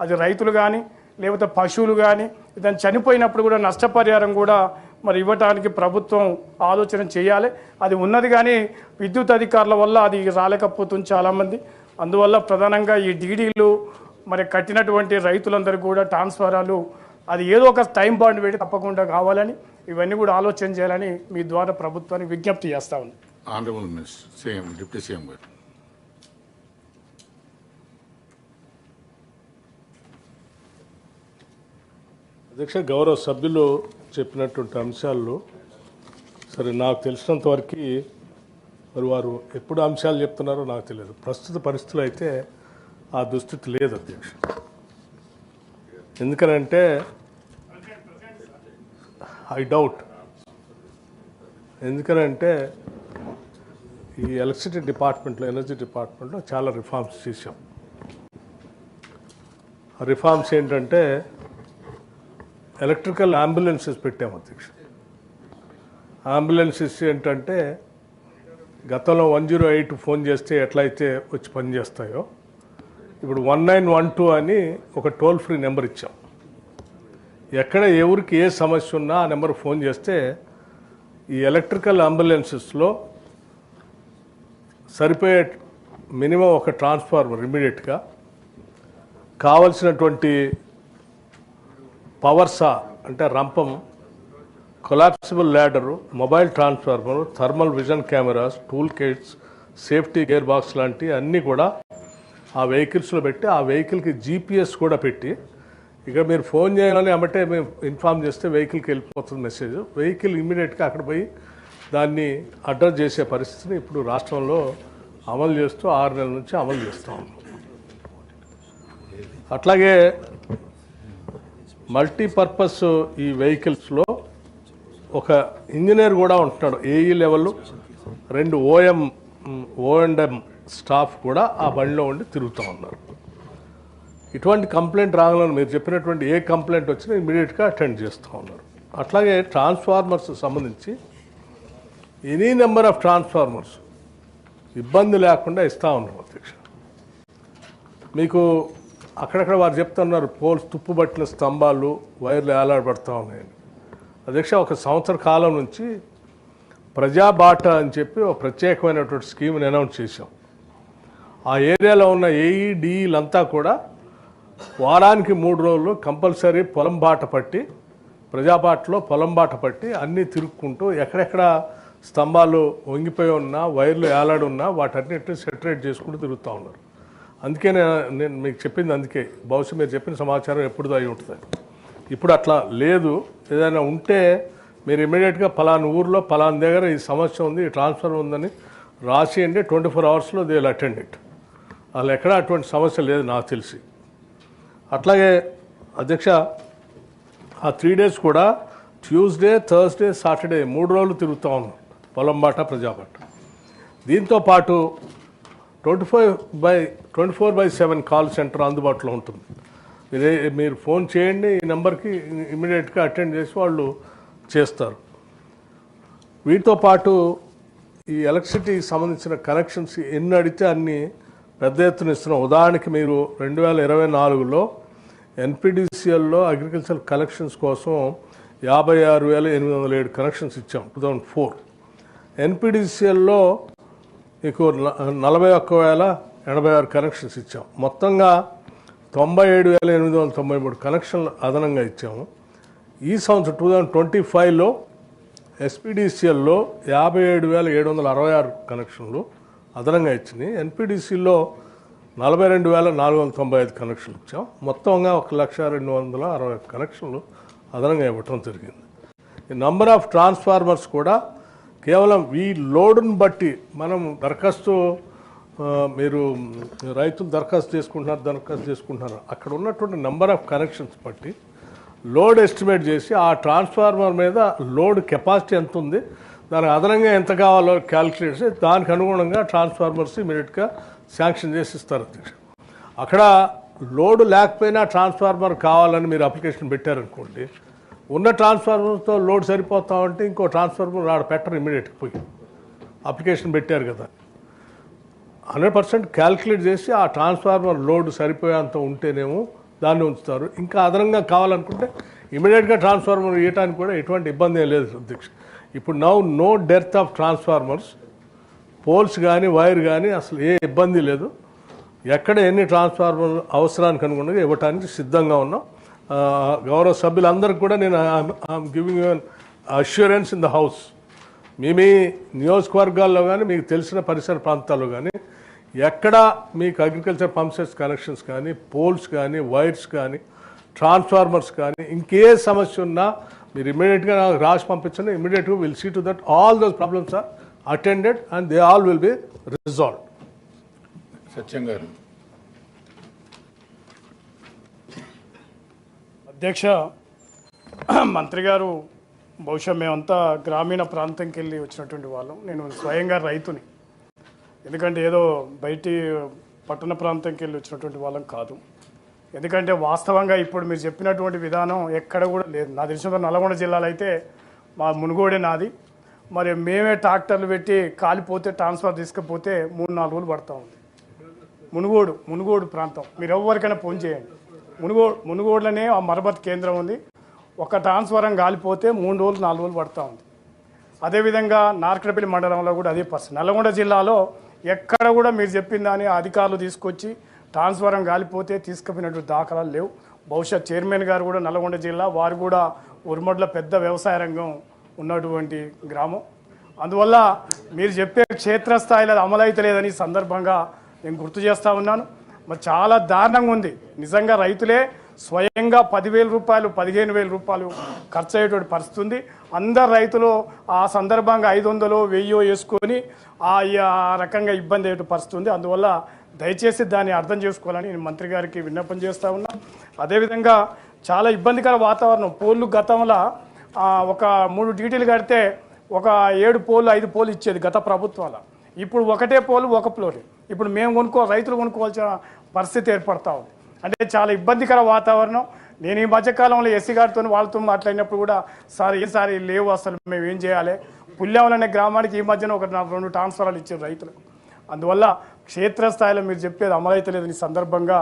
అది రైతులు కానీ లేకపోతే పశువులు కానీ దాన్ని చనిపోయినప్పుడు కూడా నష్టపరిహారం కూడా మరి ఇవ్వటానికి ప్రభుత్వం ఆలోచన చేయాలి. అది ఉన్నది కానీ విద్యుత్ అధికారుల వల్ల అది రాలేకపోతుంది చాలామంది. అందువల్ల ప్రధానంగా ఈ డీడీలు మరి కట్టినటువంటి రైతులందరికీ కూడా ట్రాన్స్ఫారాలు అది ఏదో ఒక టైం బాండ్ పెట్టి తప్పకుండా కావాలని ఇవన్నీ కూడా ఆలోచన చేయాలని మీ ద్వారా ప్రభుత్వానికి విజ్ఞప్తి చేస్తా ఉంది. Honourable minister CM deputy CM గారు. అధ్యక్ష, గౌరవ సభ్యులు చెప్పినటువంటి అంశాల్లో సరే నాకు తెలిసినంత వరకు మరి వారు ఎప్పుడు అంశాలు చెప్తున్నారో నాకు తెలియదు. ప్రస్తుత పరిస్థితులు అయితే ఆ దుస్థితి లేదు అధ్యక్ష. ఎందుకనంటే ఐ డౌట్, ఎందుకనంటే ఈ ఎలక్ట్రిసిటీ డిపార్ట్మెంట్లో ఎనర్జీ డిపార్ట్మెంట్లో చాలా రిఫార్మ్స్ చేశాం. ఆ రిఫార్మ్స్ ఏంటంటే ఎలక్ట్రికల్ అంబులెన్సెస్ పెట్టాము అధ్యక్ష. అంబులెన్సెస్ ఏంటంటే గతంలో 108 ఫోన్ చేస్తే ఎట్లయితే వచ్చి పనిచేస్తాయో ఇప్పుడు 1912 అని ఒక టోల్ ఫ్రీ నెంబర్ ఇచ్చాం. ఎక్కడ ఎవరికి ఏ సమస్య ఉన్నా ఆ నెంబర్ ఫోన్ చేస్తే ఈ ఎలక్ట్రికల్ అంబులెన్సెస్లో సరిపోయే మినిమం ఒక ట్రాన్స్ఫార్మర్ ఇమీడియట్గా కావలసినటువంటి పవర్సా అంటే రంపం, collapsible ladder, mobile transformer, thermal vision cameras, tool kits, safety gear box లాంటి అన్నీ కూడా ఆ వెహికల్స్లో పెట్టి ఆ వెహికల్కి జీపీఎస్ కూడా పెట్టి ఇక మీరు ఫోన్ చేయాలని అమ్మటే మేము ఇన్ఫామ్ చేస్తే వెహికల్కి వెళ్ళిపోతుంది మెసేజ్. వెహికల్ ఇమ్మీడియట్గా అక్కడ పోయి దాన్ని అడ్రస్ చేసే పరిస్థితిని ఇప్పుడు రాష్ట్రంలో అమలు చేస్తూ 6 నెలల నుంచి అమలు చేస్తూ ఉన్నాం. అట్లాగే మల్టీపర్పస్ ఈ వెహికల్స్లో ఒక ఇంజనీర్ కూడా ఉంటున్నాడు. ఏఈ లెవెల్ 2 ఓఎండ్ఎం స్టాఫ్ కూడా ఆ బండిలో ఉండి తిరుగుతూ ఉన్నారు. ఇటువంటి కంప్లైంట్ రాగాలని మీరు చెప్పినటువంటి ఏ కంప్లైంట్ వచ్చినా ఇమీడియట్గా అటెండ్ చేస్తూ ఉన్నారు. అట్లాగే ట్రాన్స్ఫార్మర్స్ సంబంధించి ఎనీ నెంబర్ ఆఫ్ ట్రాన్స్ఫార్మర్స్ ఇబ్బంది లేకుండా ఇస్తూ ఉన్నాం అధ్యక్ష. మీకు అక్కడక్కడ వారు చెప్తున్నారు పోల్స్ తుప్పుబట్టిన స్తంభాలు వైర్లు ఏలాడబడుతూ ఉన్నాయని. అధ్యక్ష, 1 సంవత్సర కాలం నుంచి ప్రజాబాట అని చెప్పి ఒక ప్రత్యేకమైనటువంటి స్కీమ్ని అనౌన్స్ చేశాం. ఆ ఏరియాలో ఉన్న ఏఈడిఈలంతా కూడా వారానికి 3 రోజులు కంపల్సరీ పొలం బాట పట్టి ప్రజాబాటలో పొలం బాట పట్టి అన్నీ తిరుక్కుంటూ ఎక్కడెక్కడ స్తంభాలు వంగిపోయి ఉన్నా వైర్లు ఏలాడి ఉన్నా వాటన్నిటిని సెటరేట్ చేసుకుంటూ తిరుగుతూ ఉన్నారు. అందుకే నేను మీకు చెప్పింది, అందుకే బహుశా మీరు చెప్పిన సమాచారం ఎప్పుడుదో అయి ఉంటుంది. ఇప్పుడు అట్లా లేదు. ఏదైనా ఉంటే మీరు ఇమీడియట్గా పలానా ఊర్లో పలానా దగ్గర ఈ సమస్య ఉంది, ఈ ట్రాన్స్ఫర్ ఉందని రాసియండి. 24 అవర్స్లో దే విల్ అటెండ్ ఇట్. అసలు ఎక్కడా అటువంటి సమస్య లేదు నాకు తెలిసి. అట్లాగే అధ్యక్ష, ఆ 3 డేస్ కూడా ట్యూస్డే, థర్స్డే, సాటర్డే 3 రోజులు తిరుగుతూ ఉన్నాం పొలం బాట ప్రజాబాట. దీంతోపాటు 24/7 కాల్ సెంటర్ అందుబాటులో ఉంటుంది. మీరు ఫోన్ చేయండి ఈ నెంబర్కి, ఇమీడియట్గా అటెండ్ చేసి వాళ్ళు చేస్తారు. వీటితో పాటు ఈ ఎలక్ట్రిసిటీకి సంబంధించిన కనెక్షన్స్ ఎన్ని అడిగితే అన్ని పెద్ద ఎత్తున ఇస్తున్నాం. ఉదాహరణకి మీరు 2024లో ఎన్పిడిసిఎల్లో అగ్రికల్చర్ కనెక్షన్స్ కోసం 56,807 కనెక్షన్స్ ఇచ్చాం 2004. ఎన్పిడిసిఎల్లో మీకు 41,086 కనెక్షన్స్ ఇచ్చాం. మొత్తంగా 97,893 కనెక్షన్లు అదనంగా ఇచ్చాము. ఈ సంవత్సరం 2025లో ఎస్పీడీసీఎల్లో 57,766 కనెక్షన్లు అదనంగా ఇచ్చినాయి. ఎన్పిడిసిలో 42,495 కనెక్షన్లు ఇచ్చాం. మొత్తంగా 1,02,60 కనెక్షన్లు అదనంగా ఇవ్వటం జరిగింది. ఈ నంబర్ ఆఫ్ ట్రాన్స్ఫార్మర్స్ కూడా కేవలం ఈ లోడును బట్టి మనం దరఖాస్తు, మీరు రైతులు దరఖాస్తు చేసుకుంటున్నారు అక్కడ ఉన్నటువంటి నెంబర్ ఆఫ్ కనెక్షన్స్ బట్టి లోడ్ ఎస్టిమేట్ చేసి ఆ ట్రాన్స్ఫార్మర్ మీద లోడ్ కెపాసిటీ ఎంత ఉంది, దానికి అదనంగా ఎంత కావాలో క్యాలిక్యులేట్ చేసి దానికి అనుగుణంగా ట్రాన్స్ఫార్మర్స్ ఇమీడియట్గా శాంక్షన్ చేసి ఇస్తారు అధ్యక్ష. అక్కడ లోడ్ లేకపోయినా ట్రాన్స్ఫార్మర్ కావాలని మీరు అప్లికేషన్ పెట్టారనుకోండి, ఉన్న ట్రాన్స్ఫార్మర్తో లోడ్ సరిపోతామంటే ఇంకో ట్రాన్స్ఫార్మర్ ఆడ పెట్టరు, ఇమీడియట్గా పోయి అప్లికేషన్ పెట్టారు కదా 100% క్యాల్కులేట్ చేసి ఆ ట్రాన్స్ఫార్మర్ లోడ్ సరిపోయేంత ఉంటేనేమో దాన్ని ఉంచుతారు. ఇంకా అదనంగా కావాలనుకుంటే ఇమీడియట్గా ట్రాన్స్ఫార్మర్ ఇవ్వడానికి కూడా ఎటువంటి ఇబ్బంది ఏం లేదు అధ్యక్ష. ఇప్పుడు no dearth of transformers, poles కానీ వైర్ కానీ అసలు ఏ ఇబ్బంది లేదు. ఎక్కడ ఎన్ని ట్రాన్స్ఫార్మర్ అవసరానికి అనుగుణంగా ఇవ్వడానికి సిద్ధంగా ఉన్నాం. గౌరవ సభ్యులందరికీ కూడా నేను I'm giving you assurance in the house. మీ నియోజకవర్గాల్లో కానీ మీకు తెలిసిన పరిసర ప్రాంతాల్లో కానీ ఎక్కడ మీకు అగ్రికల్చర్ పంప్ సెట్స్ కనెక్షన్స్ కానీ, పోల్స్ కానీ, వైర్స్ కానీ, ట్రాన్స్ఫార్మర్స్ కానీ ఇంకే సమస్య ఉన్నా మీరు ఇమీడియట్గా నాకు రాసి పంపించండి. ఇమీడియట్గా will see to that all those problems are attended and they all will be resolved. Satyam garu. అధ్యక్ష, మంత్రి గారు బహుశా మేమంతా గ్రామీణ ప్రాంతంకి వెళ్ళి వచ్చినటువంటి వాళ్ళం. నేను స్వయంగా రైతుని, ఎందుకంటే ఏదో బయటి పట్టణ ప్రాంతంకి వెళ్ళి వచ్చినటువంటి వాళ్ళం కాదు. ఎందుకంటే వాస్తవంగా ఇప్పుడు మీరు చెప్పినటువంటి విధానం ఎక్కడ కూడా లేదు. నా తెలిసిన నల్గొండ జిల్లాలో అయితే మా మునుగోడే నాది. మరి మేమే ట్రాక్టర్లు పెట్టి కాలిపోతే ట్రాన్స్ఫర్ తీసుకుపోతే 3-4 రోజులు పడతా ఉంది. మునుగోడు ప్రాంతం మీరు ఎవరికైనా ఫోన్ చేయండి. మునుగోడులోనే ఆ మరమ్మతు కేంద్రం ఉంది. ఒక ట్రాన్స్ఫారం కాలిపోతే 3 రోజులు 4 రోజులు పడతా ఉంది. అదేవిధంగా నార్కడపల్లి మండలంలో కూడా అదే పరిస్థితి. నల్గొండ జిల్లాలో ఎక్కడ కూడా మీరు చెప్పిన దాని అధికారులు తీసుకొచ్చి ట్రాన్స్ఫారం కాలిపోతే తీసుకుపోయినటువంటి దాఖలాలు లేవు. బహుశా చైర్మన్ గారు కూడా నల్గొండ జిల్లా, వారు కూడా ఉరుమడ్ల పెద్ద వ్యవసాయ రంగం ఉన్నటువంటి గ్రామం. అందువల్ల మీరు చెప్పే క్షేత్రస్థాయిలో అమలైతే లేదని సందర్భంగా నేను గుర్తు చేస్తూ ఉన్నాను. మరి చాలా దారుణంగా ఉంది నిజంగా. రైతులే స్వయంగా 10,000 రూపాయలు 15,000 రూపాయలు ఖర్చు అయ్యేటువంటి పరిస్థితి ఉంది. అందరు రైతులు ఆ సందర్భంగా 500 1000 వేసుకొని ఆ రకంగా ఇబ్బంది అయ్యే పరిస్థితి ఉంది. అందువల్ల దయచేసి దాన్ని అర్థం చేసుకోవాలని నేను మంత్రి గారికి విన్నపం చేస్తూ ఉన్నా. అదేవిధంగా చాలా ఇబ్బందికర వాతావరణం. పోళ్ళు గతంలో ఒక 3 డ్యూటీలు కడితే ఒక 7 పోళ్ళు 5 పోళ్ళు ఇచ్చేది గత ప్రభుత్వాల. ఇప్పుడు ఒకటే పోలు ఒక ఫ్లోర్. ఇప్పుడు మేము రైతులు కొనుక్కోవాల్సిన పరిస్థితి ఏర్పడతా ఉంది. అంటే చాలా ఇబ్బందికర వాతావరణం. నేను ఈ మధ్యకాలంలో ఎస్సీ గారితో వాళ్ళతో మాట్లాడినప్పుడు కూడా ఈసారి లేవు, అసలు మేము ఏం చేయాలి. పుల్యావలం అనే గ్రామానికి ఈ మధ్యన 2 ట్రాన్స్ఫరాలు ఇచ్చారు రైతులకు. అందువల్ల క్షేత్రస్థాయిలో మీరు చెప్పేది అమలైతే లేదని సందర్భంగా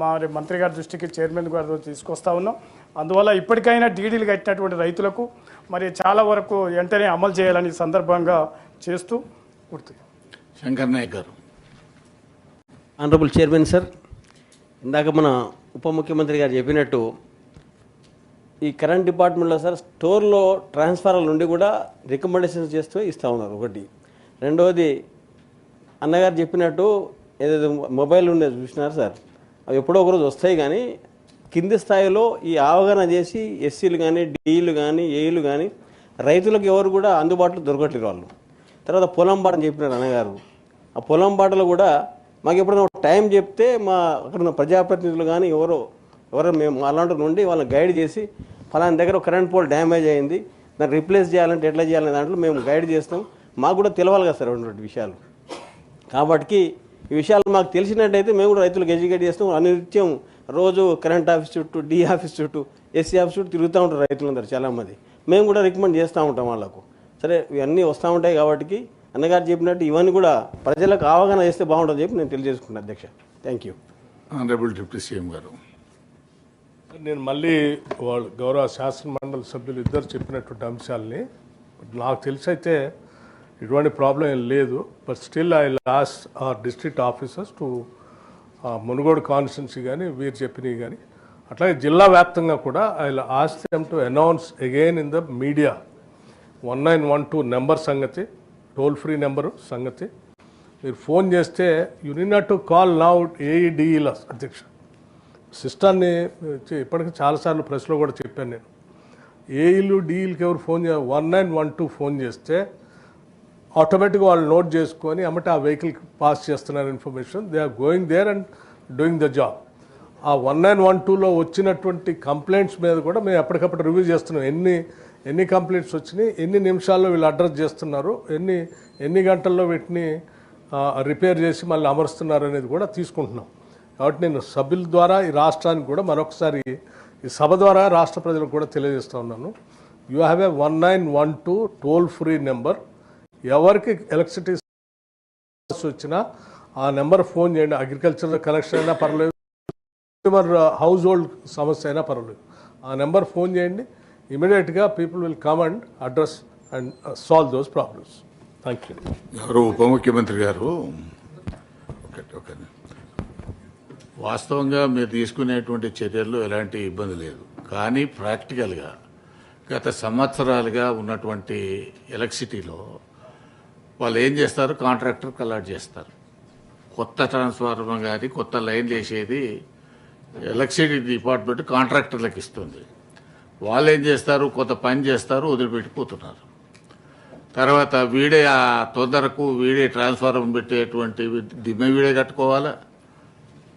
మరి మంత్రి గారి దృష్టికి చైర్మన్ గారితో తీసుకొస్తా ఉన్నాం. అందువల్ల ఇప్పటికైనా డీడీలు కట్టినటువంటి రైతులకు మరి చాలా వరకు వెంటనే అమలు చేయాలని సందర్భంగా చేస్తూ గుర్తు. శంకర్ నాయక్ గారు. ఆనరబుల్ చైర్మన్ సార్, ఇందాక మన ఉప ముఖ్యమంత్రి గారు చెప్పినట్టు ఈ కరెంట్ డిపార్ట్మెంట్లో సార్ స్టోర్లో ట్రాన్స్ఫార్మర్ నుండి కూడా రికమెండేషన్స్ చేస్తూ ఇస్తూ ఉన్నారు. ఒకటి. రెండవది అన్నగారు చెప్పినట్టు ఏదైతే మొబైల్ ఉండేది చూసినారు సార్, అవి ఎప్పుడో ఒకరోజు వస్తాయి. కానీ కింది స్థాయిలో ఈ అవగాహన చేసి ఎస్సీలు కానీ డీలు కానీ ఏఈలు కానీ రైతులకు ఎవరు కూడా అందుబాటులో దొరకట్లేరు వాళ్ళు. తర్వాత పొలం బాట అని చెప్పినారు అన్నగారు. ఆ పొలం బాటలో కూడా మాకు ఎప్పుడైనా టైం చెప్తే మా అక్కడ ఉన్న ప్రజాప్రతినిధులు కానీ ఎవరో మేము అలాంటి నుండి వాళ్ళని గైడ్ చేసి ఫలానా దగ్గర కరెంట్ పోల్ డ్యామేజ్ అయింది, దాన్ని రీప్లేస్ చేయాలంటే ఎట్లా చేయాలనే దాంట్లో మేము గైడ్ చేస్తాం. మాకు కూడా తెలవాలి కదా సార్ అటువంటి విషయాలు. కాబట్టి ఈ విషయాలు మాకు తెలిసినట్టయితే మేము కూడా రైతులకు ఎడ్యుకేట్ చేస్తాం. అనిత్యం రోజు కరెంట్ ఆఫీస్ చుట్టూ, డి ఆఫీస్ చుట్టూ, ఎస్సీ ఆఫీస్ చుట్టూ తిరుగుతూ ఉంటారు రైతులందరూ చాలామంది. మేము కూడా రికమెండ్ చేస్తూ ఉంటాం వాళ్ళకు. సరే ఇవన్నీ వస్తూ ఉంటాయి కాబట్టి అన్నగారు చెప్పినట్టు ఇవన్నీ కూడా ప్రజలకు అవగాహన చేస్తే బాగుంటుందని చెప్పి నేను తెలియజేసుకున్నాను అధ్యక్ష. Thank you. Honourable deputy CM గారు. నేను మళ్ళీ వాళ్ళు గౌరవ శాసనమండలి సభ్యులు ఇద్దరు చెప్పినటువంటి అంశాలని నాకు తెలిసి అయితే ఇటువంటి ప్రాబ్లం ఏం లేదు. But still I last our district officers to Munugode constituency కానీ వీరు చెప్పినవి కానీ అట్లాగే జిల్లా వ్యాప్తంగా కూడా I ask them to announce again in the media 1912 number సంగతి, టోల్ ఫ్రీ నెంబరు సంగతి. మీరు ఫోన్ చేస్తే you need not to call now ఏఈడిఈల అధ్యక్ష. సిస్టాన్ని ఇప్పటికీ చాలాసార్లు ప్రెస్లో కూడా చెప్పాను నేను. ఏఈలు డిఈలకి ఎవరు ఫోన్ 1912 ఫోన్ చేస్తే ఆటోమేటిక్గా వాళ్ళు నోట్ చేసుకొని అమ్మటే ఆ వెహికల్కి పాస్ చేస్తున్నారు information. They are going there and doing the job. ఆ 1912లో వచ్చినటువంటి కంప్లైంట్స్ మీద కూడా మేము ఎప్పటికప్పుడు రివ్యూ చేస్తున్నాం. ఎన్ని కంప్లైంట్స్ వచ్చినాయి, ఎన్ని నిమిషాల్లో వీళ్ళు అడ్రస్ చేస్తున్నారు, ఎన్ని గంటల్లో వీటిని రిపేర్ చేసి మళ్ళీ అమరుస్తున్నారు అనేది కూడా తీసుకుంటున్నాం. కాబట్టి నేను సభ్యుల ద్వారా ఈ రాష్ట్రానికి కూడా మరొకసారి ఈ సభ ద్వారా రాష్ట్ర ప్రజలకు కూడా తెలియజేస్తూ ఉన్నాను. You have a 1912 toll free number. ఎవరికి ఎలక్ట్రిసిటీ వచ్చినా ఆ నెంబర్ ఫోన్ చేయండి. అగ్రికల్చర్ కనెక్షన్ అయినా పర్లేదు, కన్స్యూమర్ హౌస్ హోల్డ్ సమస్య అయినా పర్వాలేదు, ఆ నెంబర్ ఫోన్ చేయండి, ఇమీడియట్గా people will come and address and solve those problems. Thank you. ఎవరు ఉప ముఖ్యమంత్రి గారు, ఒక వాస్తవంగా మీరు తీసుకునేటువంటి చర్యల్లో ఎలాంటి ఇబ్బంది లేదు. కానీ ప్రాక్టికల్గా గత సంవత్సరాలుగా ఉన్నటువంటి ఎలక్ట్రిసిటీలో వాళ్ళు ఏం చేస్తారు, కాంట్రాక్టర్కి అలాట్ చేస్తారు. కొత్త ట్రాన్స్ఫార్మర్ కానీ కొత్త లైన్లు వేసేది ఎలక్ట్రిసిటీ డిపార్ట్మెంట్ కాంట్రాక్టర్లకు ఇస్తుంది. వాళ్ళు ఏం చేస్తారు, కొత్త పని చేస్తారు, వదిలిపెట్టిపోతున్నారు. తర్వాత వీడే ఆ తొందరకు వీడే ట్రాన్స్ఫార్మర్ పెట్టేటువంటి దిమ్మె వీడే కట్టుకోవాలా,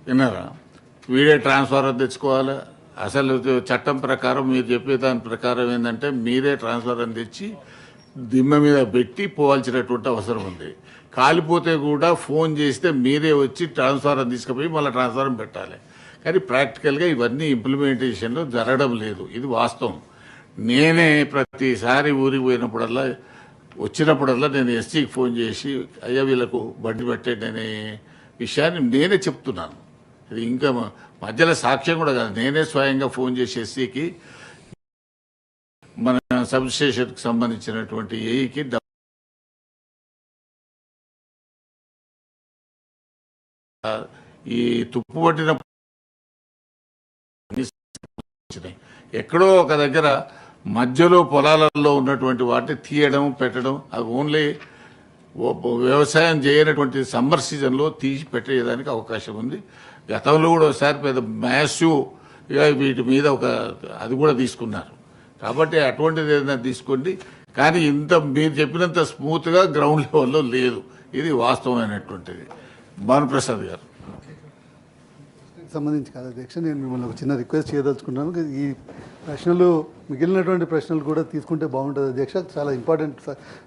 విన్నారా, వీడే ట్రాన్స్ఫార్మర్ తెచ్చుకోవాలా. అసలు చట్టం ప్రకారం మీరు చెప్పే దాని ప్రకారం ఏంటంటే మీరే ట్రాన్స్ఫార్మర్ తెచ్చి దిమ్మె మీద పెట్టి పోవాల్సినటువంటి అవసరం ఉంది. కాలిపోతే కూడా ఫోన్ చేస్తే మీరే వచ్చి ట్రాన్స్ఫార్మర్ తీసుకుపోయి మళ్ళీ ట్రాన్స్ఫార్మర్ పెట్టాలి. కానీ ప్రాక్టికల్గా ఇవన్నీ ఇంప్లిమెంటేషన్లో జరగడం లేదు, ఇది వాస్తవం. నేనే ప్రతిసారి ఊరికి పోయినప్పుడల్లా వచ్చినప్పుడల్లా నేను ఎస్సీకి ఫోన్ చేసి అయ్యా వీళ్ళకు బండి పెట్టండి అనే విషయాన్ని నేనే చెప్తున్నాను. ఇది ఇంకా మధ్యలో సాక్ష్యం కూడా కాదు, నేనే స్వయంగా ఫోన్ చేసి ఎస్సీకి మన సబ్ స్టేషన్కి సంబంధించినటువంటి ఏఈకి ఈ తుప్పు పట్టిన ఎక్కడో ఒక దగ్గర మధ్యలో పొలాలలో ఉన్నటువంటి వాటిని తీయడం పెట్టడం, అది ఓన్లీ వ్యవసాయం చేయనటువంటి సమ్మర్ సీజన్లో తీసి పెట్టేదానికి అవకాశం ఉంది. గతంలో కూడా ఒకసారి పెద్ద మ్యాసివ్గా వీటి మీద అది కూడా తీసుకున్నారు. కాబట్టి అటువంటిది ఏదైనా తీసుకోండి, కానీ ఇంత మీరు చెప్పినంత స్మూత్గా గ్రౌండ్ లెవెల్లో లేదు, ఇది వాస్తవమైనటువంటిది. భానుప్రసాద్ గారు. సంబంధించి కాదు అధ్యక్ష, నేను మిమ్మల్ని ఒక చిన్న రిక్వెస్ట్ చేయదలుచుకున్నాను. ఈ ప్రశ్నలు మిగిలినటువంటి ప్రశ్నలు కూడా తీసుకుంటే బాగుంటుంది అధ్యక్ష. చాలా ఇంపార్టెంట్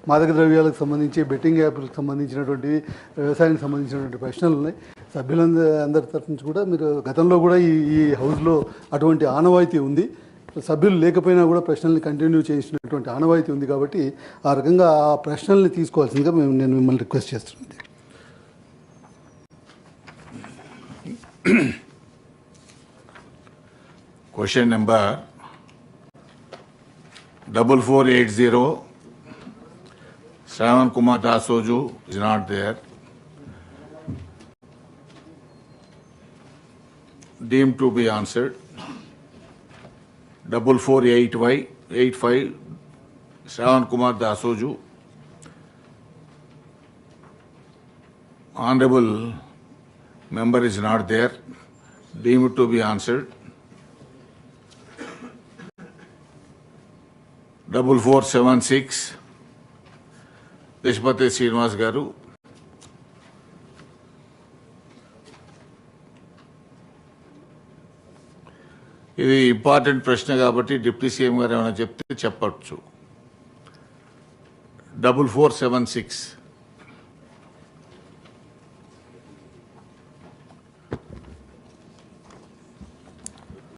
మాదక ద్రవ్యాలకు సంబంధించి, బెట్టింగ్ యాప్లకు సంబంధించినటువంటివి, వ్యవసాయానికి సంబంధించినటువంటి ప్రశ్నలు ఉన్నాయి. సభ్యులందరి తరఫు నుంచి కూడా మీరు గతంలో కూడా ఈ హౌస్లో అటువంటి ఆనవాయితీ ఉంది, సభ్యులు లేకపోయినా కూడా ప్రశ్నల్ని కంటిన్యూ చేసినటువంటి ఆనవాయితీ ఉంది. కాబట్టి ఆ రకంగా ఆ ప్రశ్నల్ని తీసుకోవాల్సిందిగా నేను మిమ్మల్ని రిక్వెస్ట్ చేస్తున్నాను. Question number 4480, Shravan Kumar Dasoju is not there. Deemed to be answered. 4485, Shravan Kumar Dasoju. Honorable member is not there. Deemed to be answered. 4476, Deshpati Srinivas Garu. ఇది ఇంపార్టెంట్ ప్రశ్న కాబట్టి డిప్యూటీ సీఎం గారు ఏమైనా చెప్తే చెప్పచ్చు. 4476